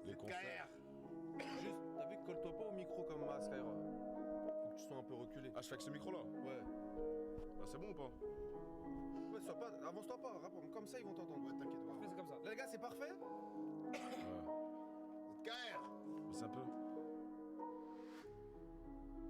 Les concerts. Juste, t'as vu, colle-toi pas au micro comme à Skyra. Faut que tu sois un peu reculé. Ah, je fais avec ce micro-là. Ouais. Ah, c'est bon ou pas? Ouais, sois pas, avance-toi pas, rappe, comme ça ils vont t'entendre. Ouais, t'inquiète pas. C'est comme ça. Là, les gars, c'est parfait? KR. C'est un peu.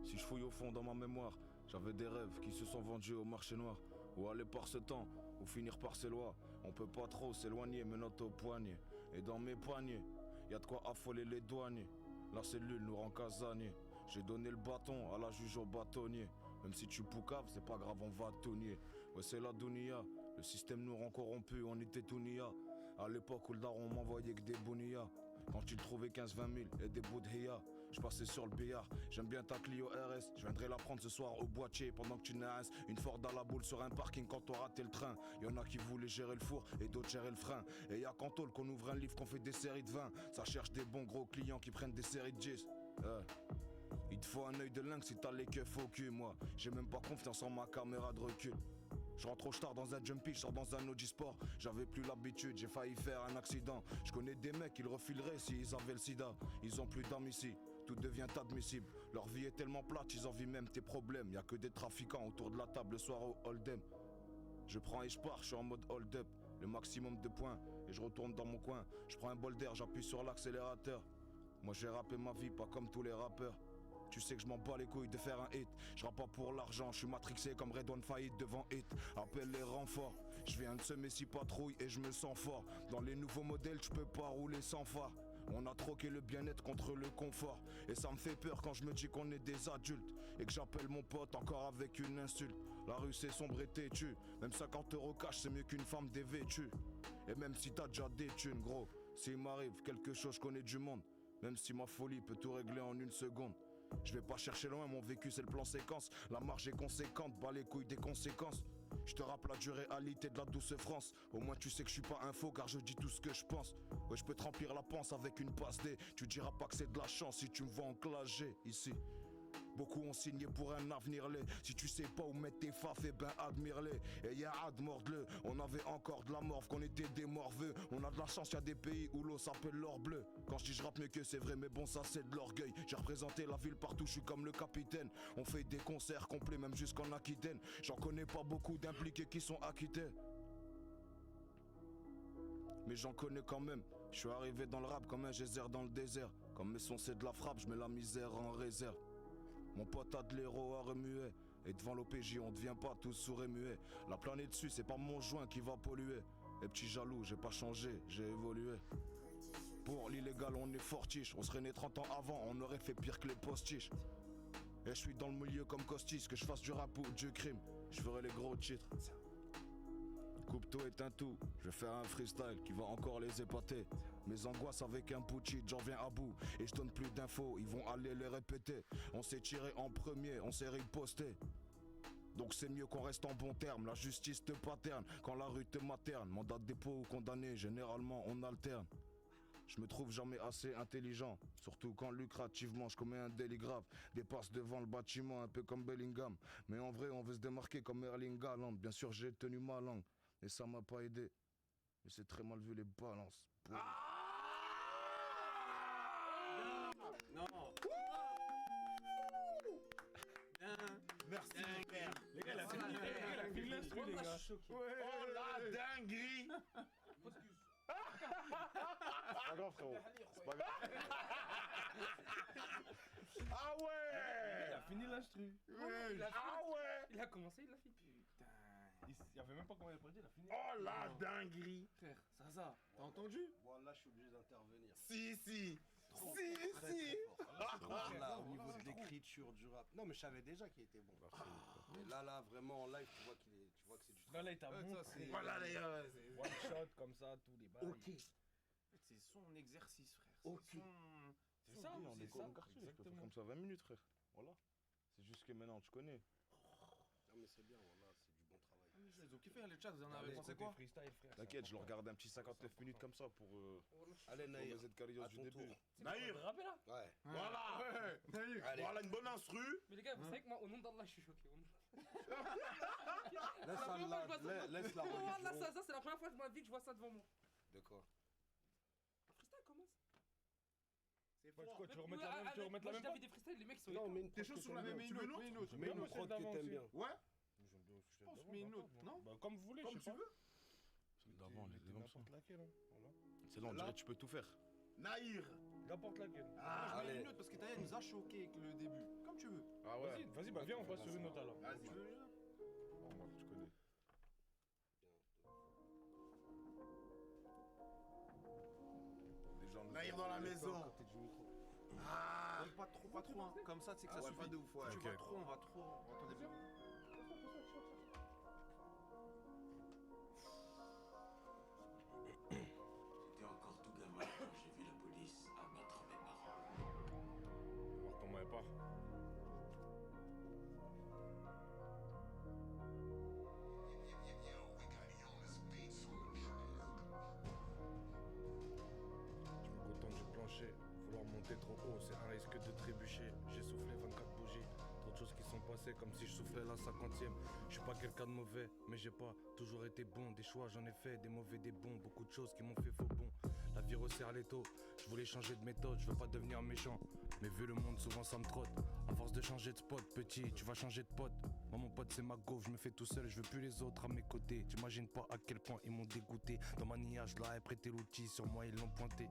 Si je fouille au fond dans ma mémoire, j'avais des rêves qui se sont vendus au marché noir. Ou aller par ce temps, ou finir par ces lois. On peut pas trop s'éloigner, menottes au poignet. Et dans mes paniers, y'a de quoi affoler les douaniers. La cellule nous rend casaniers. J'ai donné le bâton à la juge au bâtonnier. Même si tu poucaves, c'est pas grave, on va tout nier. Ouais, c'est la dounia. Le système nous rend corrompus, on était tout nia. À l'époque où le daron m'envoyait que des bounia. Quand il trouvait 15-20 000 et des bouts de hia, je passais sur le billard. J'aime bien ta Clio RS, je viendrai la prendre ce soir au boîtier pendant que tu naisses. Une Ford à la boule sur un parking quand t'auras raté le train. Y'en a qui voulaient gérer le four et d'autres gérer le frein. Et y'a qu'en tôle qu'on ouvre un livre, qu'on fait des séries de 20. Ça cherche des bons gros clients qui prennent des séries de 10. Il te faut un œil de lynx si t'as les keufs au cul, moi. J'ai même pas confiance en ma caméra de recul. Je rentre trop tard dans un jumpy, je sors dans un Audi Sport. J'avais plus l'habitude, j'ai failli faire un accident. Je connais des mecs, ils le refileraient s'ils avaient le sida. Ils ont plus d'âme ici, tout devient admissible. Leur vie est tellement plate, ils envient même tes problèmes. Y'a que des trafiquants autour de la table le soir au Hold'em. Je prends et je pars, je suis en mode hold up. Le maximum de points, et je retourne dans mon coin. Je prends un bol d'air, j'appuie sur l'accélérateur. Moi j'ai rappé ma vie, pas comme tous les rappeurs. Tu sais que je m'en bats les couilles de faire un hit. Je rappe pas pour l'argent, je suis matrixé comme Redouane Faïd devant hit. Appelle les renforts, je viens de semer 6 patrouilles et je me sens fort. Dans les nouveaux modèles, je peux pas rouler sans phare. On a troqué le bien-être contre le confort. Et ça me fait peur quand je me dis qu'on est des adultes. Et que j'appelle mon pote encore avec une insulte. La rue c'est sombre et têtu. Même 50 € cash c'est mieux qu'une femme dévêtue. Et même si t'as déjà des thunes gros, s'il m'arrive quelque chose je connais du monde. Même si ma folie peut tout régler en une seconde. Je vais pas chercher loin, mon vécu c'est le plan séquence. La marge est conséquente, bas les couilles des conséquences. Je te rappelle la durée réalité de la douce France. Au moins tu sais que je suis pas un faux car je dis tout ce que je pense. Ouais je peux te remplir la panse avec une passe D. Tu diras pas que c'est de la chance si tu me vois en classe G ici. Beaucoup ont signé pour un avenir laid. Si tu sais pas où mettre tes faf, eh ben admire-les. Et y'a ad morde-le. On avait encore de la morve, qu'on était des morveux. On a de la chance, y'a des pays où l'eau s'appelle l'or bleu. Quand je dis je rappe mieux que c'est vrai, mais bon ça c'est de l'orgueil. J'ai représenté la ville partout, je suis comme le capitaine. On fait des concerts complets même jusqu'en Aquitaine. J'en connais pas beaucoup d'impliqués qui sont acquittés. Mais j'en connais quand même. Je suis arrivé dans le rap comme un geyser dans le désert. Comme mes sons c'est de la frappe, je mets la misère en réserve. Mon pote a de l'héros à remuer. Et devant l'OPJ on devient pas tous sourds et muets. La planète dessus c'est pas mon joint qui va polluer. Et petit jaloux j'ai pas changé, j'ai évolué. Pour l'illégal on est fortiche. On serait né 30 ans avant, on aurait fait pire que les postiches. Et je suis dans le milieu comme Costis. Que je fasse du rap ou du crime, je ferai les gros titres. Coupe-toi est un tout, je vais faire un freestyle qui va encore les épater. Mes angoisses avec un putschit, j'en viens à bout. Et je donne plus d'infos, ils vont aller les répéter. On s'est tiré en premier, on s'est riposté. Donc c'est mieux qu'on reste en bon terme. La justice te paterne quand la rue te materne. Mandat de dépôt ou condamné, généralement on alterne. Je me trouve jamais assez intelligent, surtout quand lucrativement je commets un délit grave. Des passes devant le bâtiment, un peu comme Bellingham. Mais en vrai on veut se démarquer comme Erling Haaland. Bien sûr j'ai tenu ma langue. Et ça m'a pas aidé. Mais c'est très mal vu les balances. Non. Merci mon père. Les gars, il a fini l'instru, les gars. Oh la dinguerie. C'est pas grave frérot, c'est pas grave. Ah Il ouais. a fini l'instru. Ah ouais. Il a commencé, il a fini. Putain. Il savait même pas comment il a perdu, il a fini. Oh la dinguerie. Frère, Zaza, t'as entendu? Bon, là, je suis obligé d'intervenir. Si. Là, au niveau de l'écriture du rap. Non, mais je savais déjà qu'il était bon. Mais là, vraiment, en live, tu vois tu vois que c'est du Là, là, il t'a Ouais, ça, montré. c'est- Voilà les gars. c'est- One shot comme ça, tous les balles. Ok. En fait, c'est son exercice, frère. Ok. C'est ça, Oui, on c'est est ça, comme quartier, je peux faire exactement. comme ça 20 minutes frère. Voilà. C'est juste que maintenant tu connais. Non, mais c'est bien, voilà, c'est du bon travail. Ils ont kiffé les chats, vous en Allez, avez pensé Côté quoi? freestyle, frère. T'inquiète, je le regarde un petit 59 minutes comme ça pour Allez, Naïr, les Carrios à du ton début. tour. Naïr. Rappelez là. Ouais. Voilà. Allez. Voilà une bonne instru. Mais les gars, vous savez que moi, au nom d'Allah, je suis choqué. Laisse-la Oh, Allah, religion. ça, c'est la première fois de ma vie que je vois ça devant moi. De quoi? Le freestyle commence. C'est Bah, fort. quoi, tu veux remettre la même, tu veux remettre la même Moi, prod j'ai des freestyles, les mecs sont. Non, mais une T'es chaud sur la même, tu veux une autre? Mais Mets une une prod celle que d'avant t'aimes aussi. bien. Ouais. J'aime bien aussi celle pense, d'avant, mais une d'accord, autre, moi. non? Bah, comme vous voulez, Comme je tu sais pas. veux. Celle d'avant, elle était comme ça. N'importe laquelle, hein. Voilà. C'est là, on dirait que tu peux tout faire. Naïr. N'importe laquelle. Ah, Je mets allez. une autre parce que Taya nous a choqué avec le début. Comme tu veux. Ah Vas-y, vas-y, bah viens, on passe sur une autre alors. Vas-y. Tu veux Normal, tu connais. Les gens nous Naïr ont- dans la maison. À côté du micro. Ah. pas trop, pas trop. Hein. Comme ça, c'est que Ah ça ouais, suffit. pas de ouf, ouais. Si tu Ok. vas trop, on va trop. Attendez bien. J'étais encore tout gamin quand j'ai vu la police abattre mes parents. Alors, t'en m'avais pas. Je me contente du plancher. Vouloir monter trop haut, c'est un risque de trébucher. J'ai soufflé 24 bougies. Trop de choses qui sont passées comme si je soufflais la 50e. Je suis pas quelqu'un de mauvais, mais j'ai pas toujours été bon. Des choix j'en ai fait, des mauvais, des bons. Beaucoup de choses qui m'ont fait faux bon. La vie resserre les taux. Je voulais changer de méthode, je veux pas devenir méchant. Mais vu le monde, souvent ça me trotte. À force de changer de spot, petit, tu vas changer de pote. Moi, mon pote, c'est ma gaufre, je me fais tout seul, je veux plus les autres à mes côtés. T'imagines pas à quel point ils m'ont dégoûté. Dans ma niage, je leur ai prêté l'outil, sur moi ils l'ont pointé.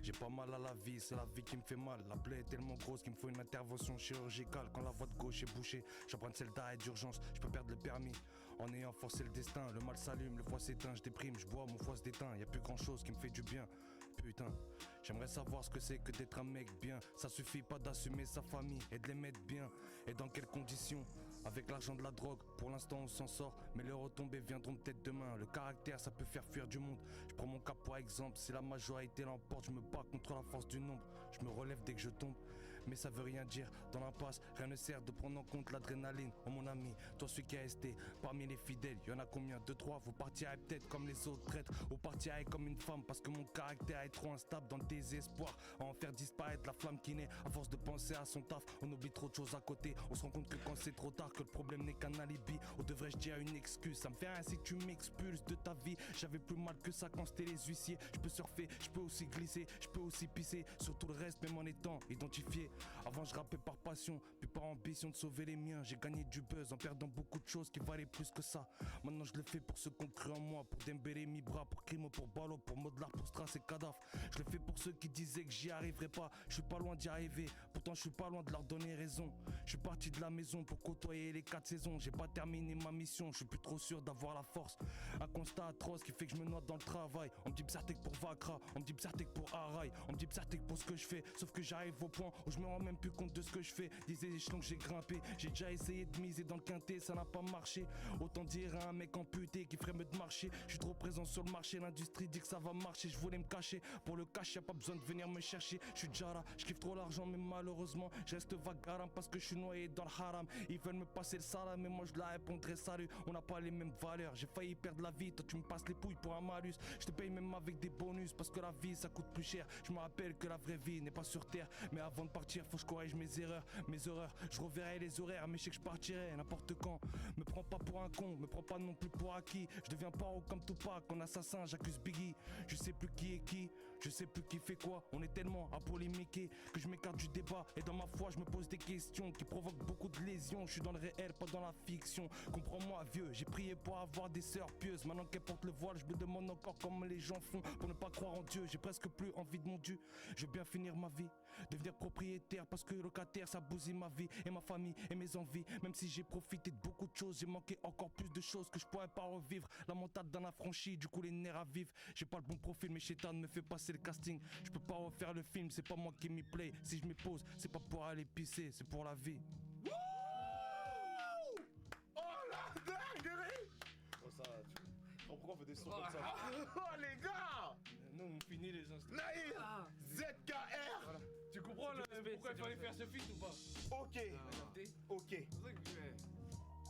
J'ai pas mal à la vie, c'est la vie qui me fait mal. La plaie est tellement grosse qu'il me faut une intervention chirurgicale. Quand la voie de gauche est bouchée, j'emprunte celle d'arrêt d'urgence, je peux perdre le permis. En ayant forcé le destin, le mal s'allume, le foie s'éteint, je déprime, je bois, mon foie se déteint. Y a plus grand chose qui me fait du bien. Putain, j'aimerais savoir ce que c'est que d'être un mec bien. Ça suffit pas d'assumer sa famille et de les mettre bien. Et dans quelles conditions? Avec l'argent de la drogue, pour l'instant on s'en sort. Mais les retombées viendront peut-être demain. Le caractère ça peut faire fuir du monde. Je prends mon cas pour exemple, si la majorité l'emporte, je me bats contre la force du nombre. Je me relève dès que je tombe. Mais ça veut rien dire, dans l'impasse, rien ne sert de prendre en compte l'adrénaline. Oh mon ami, toi celui qui a resté parmi les fidèles, y'en a combien? 2, 3, vous partirez peut-être comme les autres traîtres. Vous partirez comme une femme parce que mon caractère est trop instable dans le désespoir. À en faire disparaître la flamme qui naît, à force de penser à son taf, on oublie trop de choses à côté. On se rend compte que quand c'est trop tard, que le problème n'est qu'un alibi. Ou devrais-je dire une excuse? Ça me fait rien si tu m'expulses de ta vie. J'avais plus mal que ça quand c'était les huissiers. Je peux surfer, je peux aussi glisser, je peux aussi pisser sur tout le reste, même en étant identifié. Avant je rappais par passion, puis par ambition de sauver les miens. J'ai gagné du buzz en perdant beaucoup de choses qui valaient plus que ça. Maintenant je le fais pour ceux qui ont cru en moi, pour Dembélé, Mibra, pour Crimo, pour Ballot, pour Modelar, pour Strass et Kadaf. Je le fais pour ceux qui disaient que j'y arriverais pas. Je suis pas loin d'y arriver, pourtant je suis pas loin de leur donner raison. Je suis parti de la maison pour côtoyer les 4 saisons. J'ai pas terminé ma mission, je suis plus trop sûr d'avoir la force. Un constat atroce qui fait que je me noie dans le travail. On me dit Psartek pour Vakra, on me dit Psartek pour Araï, on me dit Psartek pour ce que je fais. Sauf que j'arrive au point où je me rends même plus compte de ce que je fais. Des échelons que j'ai grimpé, j'ai déjà essayé de miser dans le quintet, ça n'a pas marché. Autant dire à un mec amputé qui ferait mieux de marcher. Je suis trop présent sur le marché, l'industrie dit que ça va marcher. Je voulais me cacher, pour le cash y'a pas besoin de venir me chercher. Je suis déjà là, je kiffe trop l'argent mais malheureusement je reste vagaram parce que je suis noyé dans le haram. Ils veulent me passer le salam mais moi je leur répondrai salut. On n'a pas les mêmes valeurs, j'ai failli perdre la vie. Toi tu me passes les pouilles pour un malus. Je te paye même avec des bonus parce que la vie ça coûte plus cher. Je me rappelle que la vraie vie n'est pas sur terre. Mais avant de partir faut que je corrige mes erreurs. Je reverrai les horaires mais je sais que je partirai n'importe quand. Me prends pas pour un con, me prends pas non plus pour acquis. Je deviens paro comme Tupac, en assassin j'accuse Biggie. Je sais plus qui est qui, je sais plus qui fait quoi. On est tellement à polémiquer que je m'écarte du débat. Et dans ma foi je me pose des questions qui provoquent beaucoup de lésions. Je suis dans le réel, pas dans la fiction. Comprends-moi vieux, j'ai prié pour avoir des sœurs pieuses. Maintenant qu'elles portent le voile, je me demande encore comment les gens font pour ne pas croire en Dieu. J'ai presque plus envie de mon Dieu. Je veux bien finir ma vie, devenir propriétaire parce que locataire ça bousille ma vie et ma famille et mes envies. Même si j'ai profité de beaucoup de choses, j'ai manqué encore plus de choses que je pourrais pas revivre. La mentale d'un affranchi, du coup les nerfs à vivre. J'ai pas le bon profil mais Chétan me fait passer le casting. Je peux pas refaire le film, c'est pas moi qui m'y play. Si je m'y pose, c'est pas pour aller pisser, c'est pour la vie. Oh la dinguerie. Oh, ça, pourquoi on fait des sons comme ça? Oh les gars. Nous on finit les instants. Naïr. Ah, ZKR. Tu comprends là, respect, pourquoi il c'est fallait du faire ce feat ou pas? Ok. regardez. Ok. C'est vrai que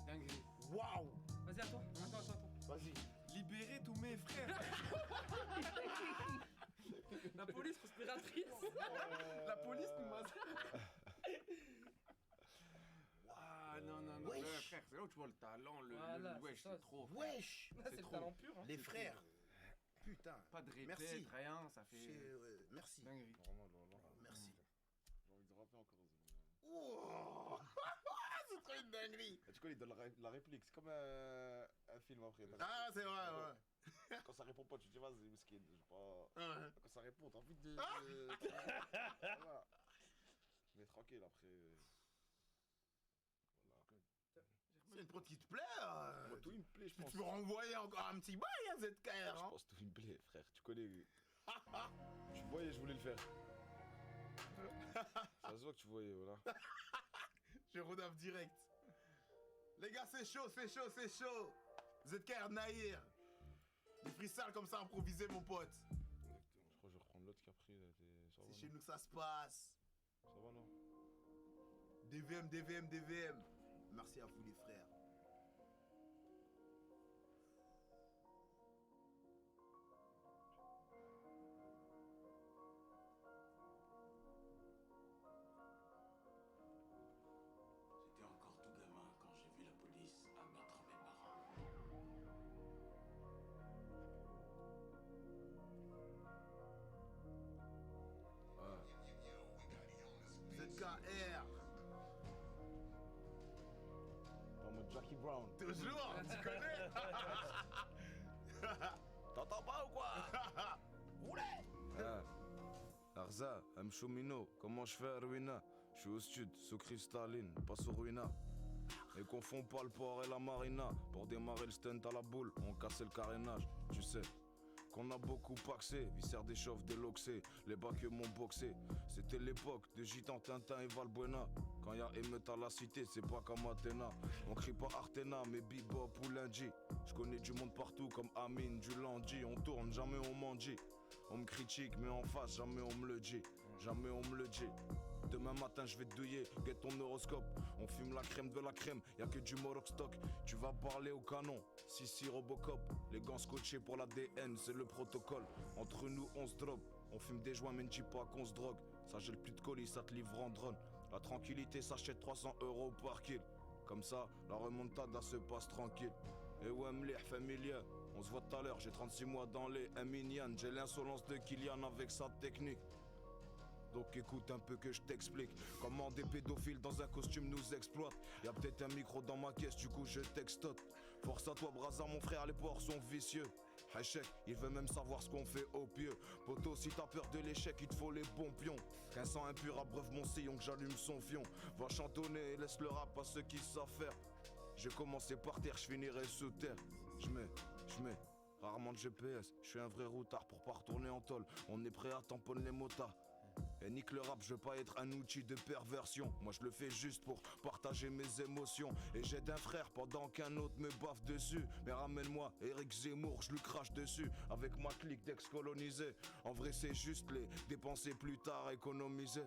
dinguerie. Waouh. Vas-y, à toi. Attends. Vas-y. Libérez tous mes frères. La police conspiratrice. La police nous masse. Ah non, non, non. Wesh. Ouais, frère, c'est là où tu vois le talent, Voilà, wesh, c'est ça. c'est trop. Wesh. Là, c'est le trop. talent pur. Hein. Les frères. Putain. Pas de répète, Merci. rien, ça fait Merci. dinguerie. Normal, voilà. Merci. encore. Oh c'est trop une dinguerie. Et tu connais, il donne la réplique. C'est comme un film après. Ah, c'est vrai, ouais. Quand ça répond pas, tu te dis vas-y, miskin, je sais pas. Ouais. Quand ça répond, t'as envie de. Voilà. Mais tranquille après. Voilà. C'est une prod qui te plaît. Moi, tout il me plaît, je Tu pense. peux renvoyer encore un petit bail à ZKR. Je Hein. pense que tout il me plaît, frère. Tu connais. Tu voyais, je voulais le faire. Ça se voit que tu voyais, voilà. Je redave direct. Les gars, c'est chaud, c'est chaud, c'est chaud. ZKR Nahir. Des freestyles comme ça improvisés, mon pote. Je crois que je vais reprendre l'autre qui a pris. Là, ça va, C'est chez non nous que ça se passe. Ça va, non? DVM, DVM, DVM. Merci à vous, les frères. J'étais encore tout gamin quand j'ai vu la police abattre mes parents. ZKR. En mode Jackie Brown. Toujours, tu connais. T'entends pas ou quoi? Roulez. Arza, M. Choumino, comment je fais à Ruina? Je suis au sud, sous cristalline, pas sous Ruina. Et confond pas le port et la marina. Pour démarrer le stunt à la boule, on cassait le carénage, tu sais. Qu'on a beaucoup paxé, viscère des chauves, des loxés, les bacs m'ont boxé. C'était l'époque de Gitan, Tintin et Valbuena. Quand y'a émeute à la cité, c'est pas comme Athéna. On crie pas Artena, mais bebop ou lundi. Je connais du monde partout comme Amine, du lundi. On tourne, jamais on mendie. On me critique, mais en face, jamais on me le dit. Jamais on me le dit. Demain matin je vais te douiller, get ton horoscope. On fume la crème de la crème, y'a que du Morok stock. Tu vas parler au canon, si Robocop. Les gants scotchés pour l'ADN, c'est le protocole. Entre nous on se drop, on fume des joints mais ne dis pas qu'on se drogue. Ça gèle plus de colis, ça te livre en drone. La tranquillité s'achète 300 € par kill. Comme ça, la remontada se passe tranquille. Et ouais mlih familier, on se voit tout à l'heure, j'ai 36 mois dans les Minian. J'ai l'insolence de Kylian avec sa technique. Donc écoute un peu que je t'explique comment des pédophiles dans un costume nous exploitent. Y'a peut-être un micro dans ma caisse, du coup je textote. Force à toi Braza mon frère, les porcs sont vicieux. Échec, il veut même savoir ce qu'on fait au pieu. Poto, si t'as peur de l'échec, il te faut les bons pions. Qu'un sang impur abreuve mon sillon, que j'allume son fion. Va chantonner et laisse le rap à ceux qui savent faire. J'ai commencé par terre, je finirai sous terre. Je mets rarement de GPS. Je suis un vrai routard pour pas retourner en tôle. On est prêt à tamponner les motards. Et nique le rap, je veux pas être un outil de perversion. Moi je le fais juste pour partager mes émotions. Et j'aide un frère pendant qu'un autre me baffe dessus. Mais ramène-moi Eric Zemmour, je lui crache dessus. Avec ma clique d'ex-colonisés. En vrai c'est juste les dépenser plus tard, économiser.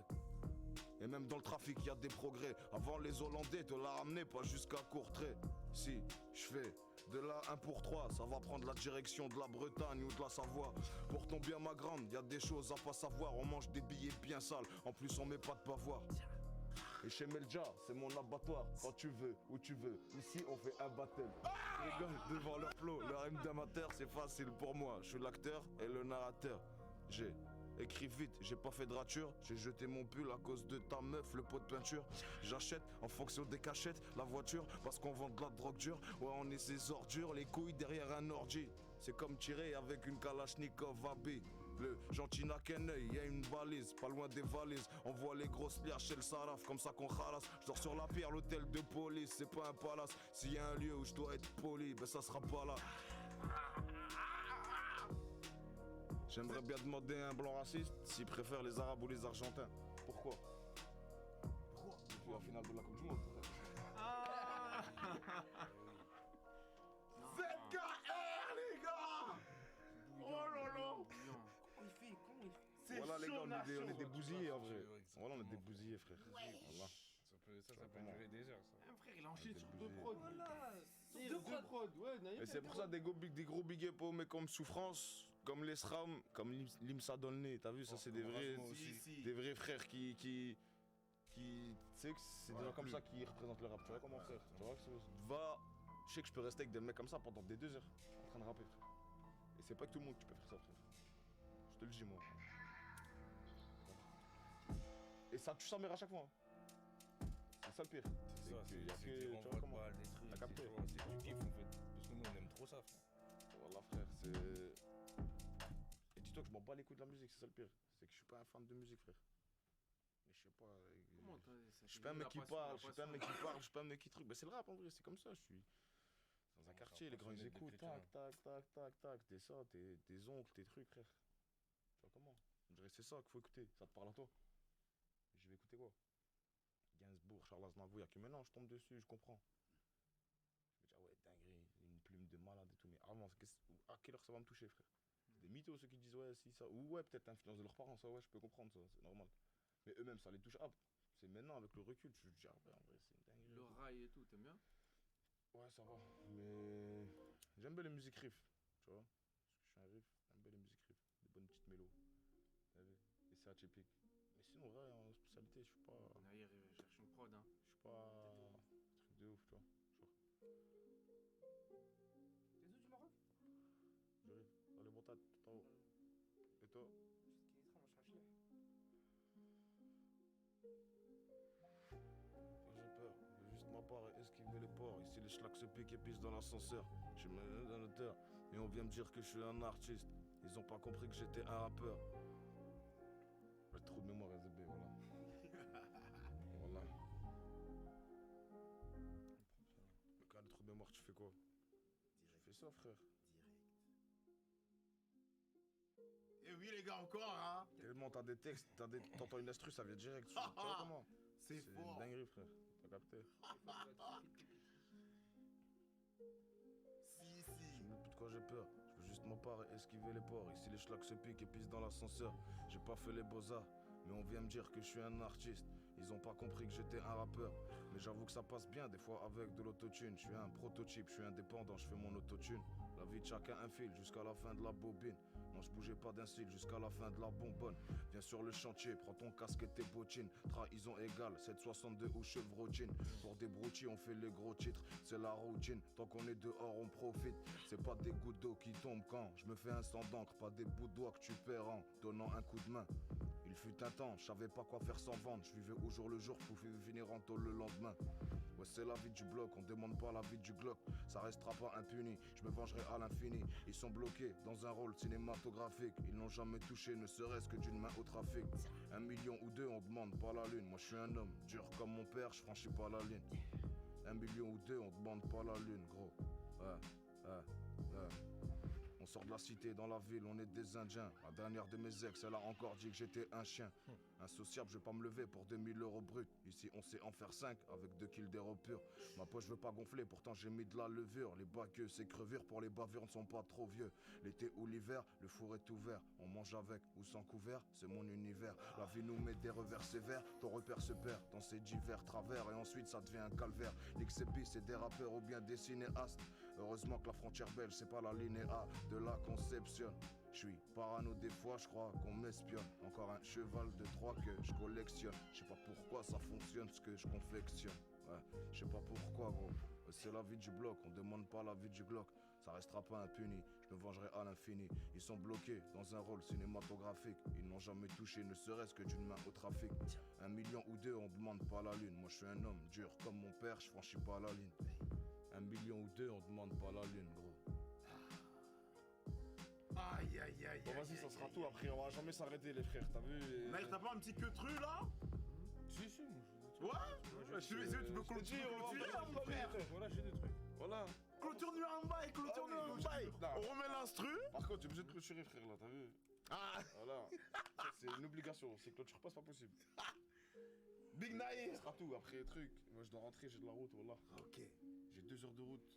Et même dans le trafic y a des progrès. Avant les Hollandais te la ramenaient pas jusqu'à Courtrai. Si je fais de la 1 pour 3, ça va prendre la direction de la Bretagne ou de la Savoie. Pour ton bien ma grande, y a des choses à pas savoir. On mange des billets bien sales, en plus on met pas de bavoir. Et chez Melja, c'est mon abattoir. Quand tu veux, où tu veux. Ici on fait un battle. Ils rigolent devant leur flow. Leur rime d'amateur c'est facile pour moi. Je suis l'acteur et le narrateur. J'ai écrit vite, j'ai pas fait de rature. J'ai jeté mon pull à cause de ta meuf, le pot de peinture. J'achète en fonction des cachettes la voiture parce qu'on vend de la drogue dure. Ouais, on est ces ordures, les couilles derrière un ordi. C'est comme tirer avec une Kalachnikov AB. Le gentil n'a qu'un œil, y a une balise, pas loin des valises. On voit les grosses liaches chez le Saraf, comme ça qu'on ralasse. Je dors sur la pierre, l'hôtel de police, c'est pas un palace. S'il y a un lieu où je dois être poli, ben ça sera pas là. J'aimerais bien demander à un blanc raciste s'il préfère les Arabes ou les Argentins. Pourquoi? Depuis la finale de la Coupe du Monde. ZKR, les gars. Oh là là. Comment il fait? C'est Voilà les gars, chaud, on est des bousillés en vrai. Ouais, Voilà, on est des bousillés frère. Voilà. Ça peut durer des heures, ça. Un frère, il enchaîne sur Débouillé. deux prods. Voilà. Sur Deux deux prods. prods, ouais. Naïf, Et c'est pour ça des gros big up aux mecs comme Souffrance, comme les SRAM, comme Limsa Dolné. T'as vu, ça c'est des vrais, des vrais frères qui tu sais que c'est des gens comme ça qui représentent le rap. Tu vois comment frère? Tu vois que je sais que je peux rester avec des mecs comme ça pendant des 2 heures en train de rapper frère. Et c'est pas que tout le monde qui peut faire ça frère. Je te le dis moi. Et ça tue sa mère à chaque fois. Hein. C'est ça le pire. C'est ça, qu'il y a c'est que- que tu tu vois renvoies le comment bal, des trucs, T'as capté. c'est chaud, c'est du kiff en fait. Parce que nous on aime trop ça, frère. Voilà frère, c'est... Et dis-toi que je m'en bats les couilles de la musique, c'est ça le pire. C'est que je suis pas un fan de musique frère. Mais je sais pas... Comment Je suis pas un mec qui parle, je suis pas un mec qui parle, je suis pas un mec qui truc. Mais c'est le rap en vrai, c'est comme ça, je suis... Dans un Ouais, quartier, ça les grands ils passionné écoutent, d'écriture, tac, t'es ça, tes oncles, tes trucs frère. Tu vois comment? Je dirais c'est ça qu'il faut écouter, ça te parle à toi. Je vais écouter quoi? Gainsbourg, Charles Aznavour, y'a que maintenant je tombe dessus, je comprends. Je me dis ah ouais dinguerie, une plume de malade et tout, mais avant, à quelle heure ça va me toucher frère? C'est des mythos ceux qui disent ouais si ça, ou ouais peut-être l'influence de leurs parents, ça ouais je peux comprendre ça, c'est normal. Mais eux-mêmes ça les touche, ah c'est maintenant avec le recul, je dis ah ouais en vrai c'est une dinguerie. Le rail et tout, t'aimes bien? Ouais ça va, mais j'aime bien les musiques riff, tu vois. Parce que je suis un riff, j'aime bien les musiques riff, des bonnes petites mélos. T'as vu? Et c'est atypique. Mais sinon ouais en spécialité je suis pas... Naïr, cherche une prod, hein. Je suis pas truc de ouf, tu vois. T'es d'où du Maroc? J'arrive. Dans les montagnes, tout en haut. Et toi? J'ai peur, j'ai juste ma part et esquiver les ports. Ici les schlacs se piquent et pissent dans l'ascenseur. Je me mets dans le terre et on vient me dire que je suis un artiste. Ils ont pas compris que j'étais un rappeur. J'ai trop de mémoire SDB, voilà. Voilà. Mais quand t'as trop de mémoire, tu fais quoi? Tu fais ça, frère. Et oui les gars encore hein. Tellement t'as des textes, t'entends une instru, ça vient direct. Tu vois comment? C'est une fort. dinguerie, frère. T'as capté? Si. Je sais même plus de quoi j'ai peur. Je veux juste m'emparer et esquiver les ports. Ici les schlacs se piquent et pissent dans l'ascenseur. J'ai pas fait les beaux-arts, mais on vient me dire que je suis un artiste. Ils ont pas compris que j'étais un rappeur. Mais j'avoue que ça passe bien des fois avec de l'autotune. Je suis un prototype, je suis indépendant, je fais mon autotune. La vie de chacun un fil jusqu'à la fin de la bobine. Non, je bougeais pas d'un cil jusqu'à la fin de la bonbonne. Viens sur le chantier, prends ton casque et tes bottines. Trahison égale, 762 ou chevrotine. Pour des broutilles, on fait les gros titres. C'est la routine, tant qu'on est dehors, on profite. C'est pas des gouttes d'eau qui tombent quand je me fais un sang d'encre. Pas des bouts de doigts que tu perds en donnant un coup de main. Il fut un temps, je savais pas quoi faire sans vendre. Je vivais au jour le jour, pouvais finir en tôle le lendemain. Ouais, c'est la vie du bloc, on demande pas la vie du Glock. Ça restera pas impuni, je me vengerai à l'infini. Ils sont bloqués dans un rôle cinématographique. Ils n'ont jamais touché, ne serait-ce que d'une main au trafic. 1 million ou 2, on demande pas la lune. Moi je suis un homme, dur comme mon père, je franchis pas la ligne. 1 million ou 2, on demande pas la lune, gros. Ouais. On sort de la cité dans la ville, on est des Indiens. La dernière de mes ex, elle a encore dit que j'étais un chien. Insociable, je vais pas me lever pour 2000 € brut. Ici, on sait en faire 5 avec 2 kills d'héros pur. Ma poche veut pas gonfler, pourtant j'ai mis de la levure. Les baqueux, ces crevures pour les bavures ne sont pas trop vieux. L'été ou l'hiver, le four est ouvert. On mange avec ou sans couvert, c'est mon univers. La vie nous met des revers sévères, ton repère se perd dans ces divers travers. Et ensuite, ça devient un calvaire. L'XP, c'est des rappeurs ou bien des cinéastes. Heureusement que la frontière belge, c'est pas la ligne A de la conception. Je suis parano des fois, je crois qu'on m'espionne. Encore un cheval de 3 que je collectionne. Je sais pas pourquoi ça fonctionne ce que je confectionne. Ouais, je sais pas pourquoi gros. C'est la vie du bloc, on demande pas la vie du Glock. Ça restera pas impuni, je me vengerai à l'infini. Ils sont bloqués dans un rôle cinématographique. Ils n'ont jamais touché, ne serait-ce que d'une main au trafic. 1 million ou 2, on demande pas la lune. Moi je suis un homme dur comme mon père, je franchis pas la ligne. 1 million ou 2, on demande pas la lune, gros. Aïe. Bon vas-y, ça sera tout après, on va jamais s'arrêter les frères, t'as vu? Naïr, t'as pas un petit queutru là? Si, Ouais. Tu peux clôturer mon frère. Voilà, j'ai des trucs. Voilà. Clôture-nous un bail, clôture-nous un bail. On remet l'instru. Par contre, tu es obligé de clôturer frère là, t'as vu? Ah, Voilà. Ça, c'est une obligation, si clôture pas, c'est pas possible. Big Ça Naïr. sera tout après truc. Moi je dois rentrer, j'ai de la route, voilà. Ok. J'ai 2 heures de route.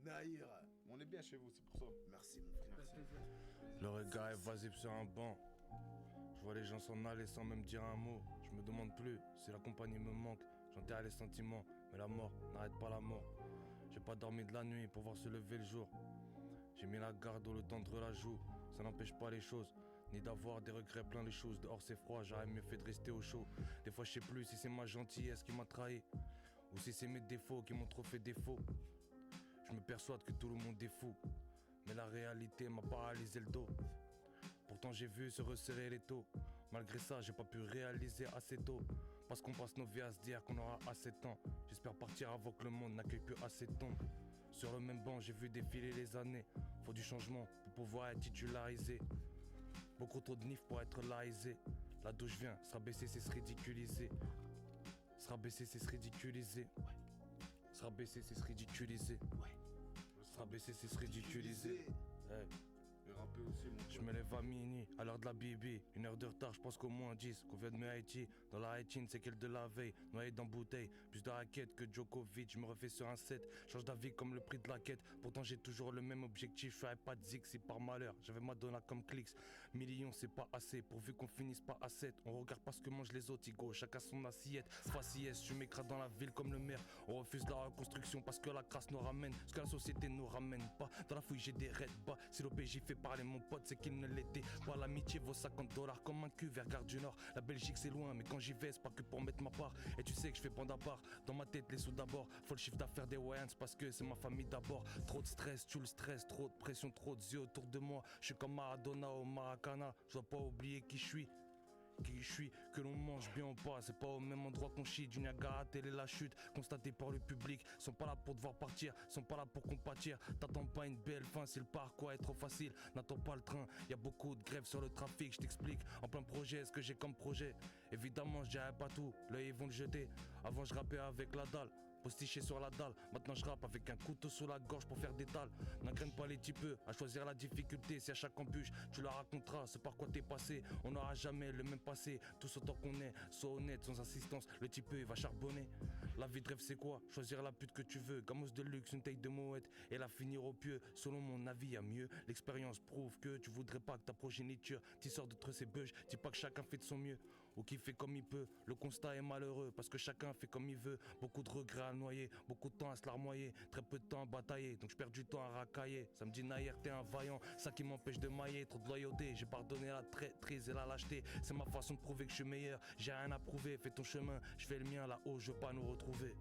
Naïr. On est bien chez vous, c'est pour ça. Merci mon frère. Le regard est vasif sur un banc. Je vois les gens s'en aller sans même dire un mot. Je me demande plus si la compagnie me manque. J'enterre les sentiments, mais la mort n'arrête pas la mort. J'ai pas dormi de la nuit pour voir se lever le jour. J'ai mis la garde au le tendre la joue. Ça n'empêche pas les choses, ni d'avoir des regrets plein les choses. Dehors c'est froid, j'aurais mieux fait de rester au chaud. Des fois je sais plus si c'est ma gentillesse qui m'a trahi, ou si c'est mes défauts qui m'ont trop fait défaut. Je me persuade que tout le monde est fou, mais la réalité m'a paralysé le dos. Pourtant j'ai vu se resserrer les taux. Malgré ça, j'ai pas pu réaliser assez tôt. Parce qu'on passe nos vies à se dire qu'on aura assez de temps. J'espère partir avant que le monde n'accueille plus assez de tombes. Sur le même banc, j'ai vu défiler les années. Faut du changement pour pouvoir être titularisé. Beaucoup trop de nif pour être laïsé. Là d'où je viens, sera baissé, c'est se ridiculiser. Sera baissé, c'est se ridiculiser. Sera baissé, c'est se ridiculiser. Sera baissé, c'est se ridiculiser. Hey. Et rapper aussi, mon Je pote. me lève à minuit, à l'heure de la bibi. 1 heure de retard, je pense qu'au moins 10. Qu'on vient de me Haïti, dans la Haïtine, c'est qu'elle de la veille. Noyé dans bouteille, plus de raquettes que Djokovic. Je me refais sur un set, change d'avis comme le prix de la quête. Pourtant j'ai toujours le même objectif, je ferais pas de zig si par malheur. J'avais Madonna comme clics. Millions c'est pas assez, pourvu qu'on finisse pas à 7. On regarde pas ce que mangent les autres, Igo, chacun son assiette. Faciès, je m'écrase dans la ville comme le maire. On refuse la reconstruction parce que la crasse nous ramène. Ce que la société nous ramène pas. Dans la fouille j'ai des raids bas. Si l'OPJ fait parler mon pote, c'est qu'il ne l'était pas. L'amitié vaut $50 comme un cul vers Gare du Nord. La Belgique c'est loin, mais quand j'y vais, c'est pas que pour mettre ma part. Et tu sais que je fais prendre à part. Dans ma tête, les sous d'abord. Faut le chiffre d'affaires des Wayans parce que c'est ma famille d'abord. Trop de stress, tu le stress, trop de pression, trop de yeux autour de moi. Je suis comme Maradona au Maracana. Je dois pas oublier qui je suis. Qui je suis, que l'on mange bien ou pas, c'est pas au même endroit qu'on chie. Du Niagara, telle est la chute, constatée par le public. Sont pas là pour devoir partir, sont pas là pour compatir. T'attends pas une belle fin, si le parcours est trop facile. N'attends pas le train, y a beaucoup de grèves sur le trafic. Je t'explique, en plein projet, ce que j'ai comme projet. Évidemment, je dirais pas tout, là ils vont le jeter. Avant, je rappais avec la dalle. Postiché sur la dalle, maintenant je rappe avec un couteau sous la gorge pour faire des dalles. N'engraine pas les types à choisir la difficulté. Si à chaque embûche tu la raconteras, ce par quoi t'es passé. On n'aura jamais le même passé, tous autant qu'on est. Sois honnête, sans assistance, le type il va charbonner. La vie de rêve c'est quoi? Choisir la pute que tu veux. Gamos de luxe, une taille de mouette et la finir au pieu. Selon mon avis y'a mieux. L'expérience prouve que tu voudrais pas que ta progéniture t'y sort de ces beuges. Dis pas que chacun fait de son mieux ou qui fait comme il peut. Le constat est malheureux parce que chacun fait comme il veut. Beaucoup de regrets à noyer, beaucoup de temps à se larmoyer, très peu de temps à batailler, donc je perds du temps à racailler. Ça me dit Naïr t'es un vaillant, ça qui m'empêche de mailler. Trop de loyauté, j'ai pardonné la traîtrise et la lâcheté. C'est ma façon de prouver que je suis meilleur, j'ai rien à prouver. Fais ton chemin, je fais le mien là-haut, je veux pas nous retrouver.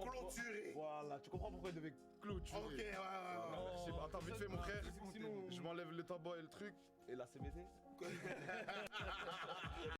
Clôturé. Voilà, tu comprends pourquoi il devait clôturer. Ok, ouais. Merci. Attends, vite fait, mon frère. Sinon, Je m'enlève le tabac et le truc. Et là, c'est baisé.